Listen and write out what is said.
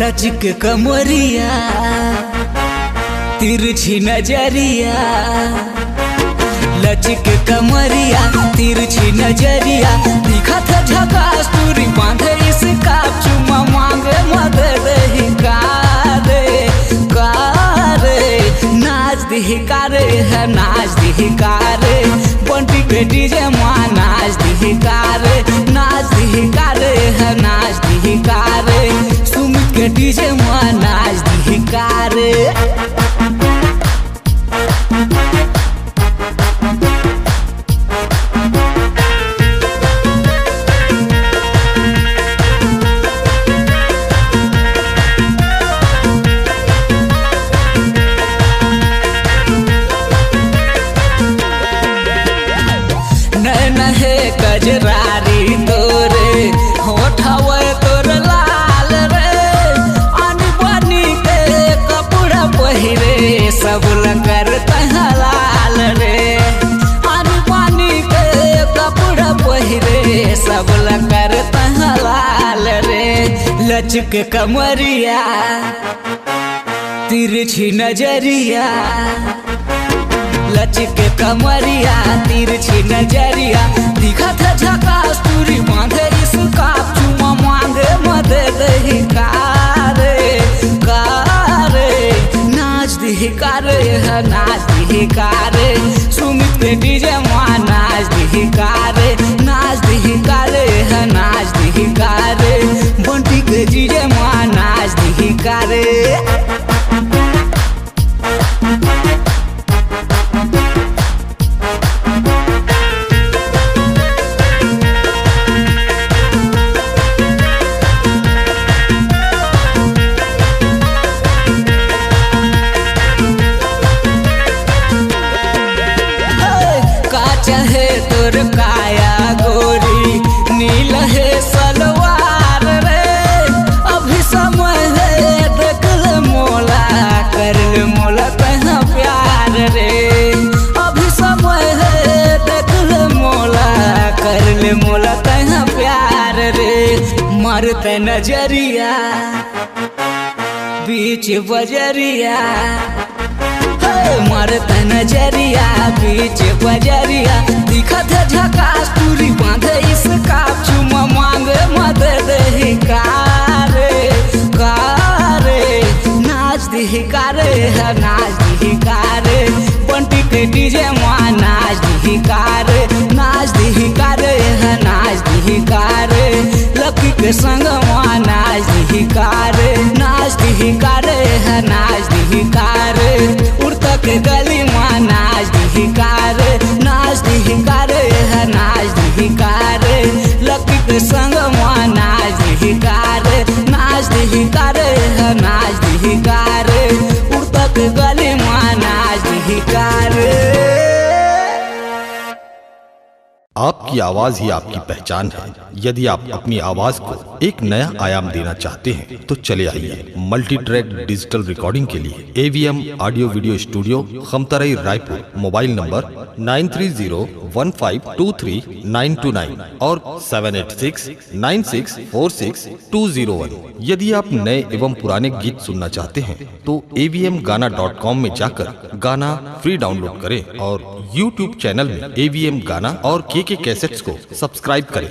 लचक कमरिया तिरछी नजरिया, लचक कमरिया तिरछी नजरिया, दिखत झकास तुरी बांधे इसका चुमा मांगे मदद ही कारे कारे, नाच दी कारे है नाच दी कारे, बंटी के डीजे माँ नाच दी कारे, नाच दी कारे है नाच दी कारे, सुमित के डीजे माँ नाच दी कारे। नहे कजरारी तोरे होठवे तोर लाल रे, अनबनी के कपड़ा पहिरे सब लकर तहलाल रे, अनबनी के कपड़ा पहिरे सब लकर तहलाल रे, लचक कमरिया तिरछी नजरिया, लचक कमरिया तिरछी नजरिया, दिखत झकास तुरी बांधे इसका चुमा मांगे मदद ही कारे कारे, नाच दी कारे है नाच दी कारे, सुमित के डीजे माँ नाच दी कारे, नाच दी कारे है नाच दी कारे, बंटी के डीजे माँ नाच दी कारे। चाहे तोर काया गोरी नील है सलवार रे, अभी समय है देख ले मोला कर ले मोला कहाँ प्यार रे, अभी समय है देख ले मोला कर ले मोला कहाँ प्यार रे, मरते नजरिया बीच बजरिया, मरत नजरिया बीच बजरिया, दिखत झकास तुरी बांधे इसका चुमा मांगे मदद ही कारे कारे, नाच दी कारे है नाच दी कारे, बंटी के डीजे माँ नाच दी कारे, नाच दी कारे है नाच दी कारे, लकी के संग माँ नाच दी कारे, नाच दी कारे है नाच दी कारे, उड़ता के गली माँ नाच दी कारे, नाच दी कारे है नाच दी कारे, लकी के संग माँ नाच दी कारे, नाच दी कारे है नाच दी कारे, उड़ता के गली माँ नाच दी कारे। आपकी आवाज ही आपकी पहचान है। यदि आप अपनी आवाज को एक नया आयाम देना चाहते हैं तो चले आइए मल्टी ट्रैक डिजिटल रिकॉर्डिंग के लिए AVM audio video studio Khamtarai Raipur, mobile number 9301523929 और 7869646201। यदि आप नए एवं पुराने गीत सुनना चाहते हैं तो avmgana.com में जाकर गाना फ्री डाउनलोड करें और YouTube चैनल में AVM गाना और KK कैसेट्स को सब्सक्राइब करें।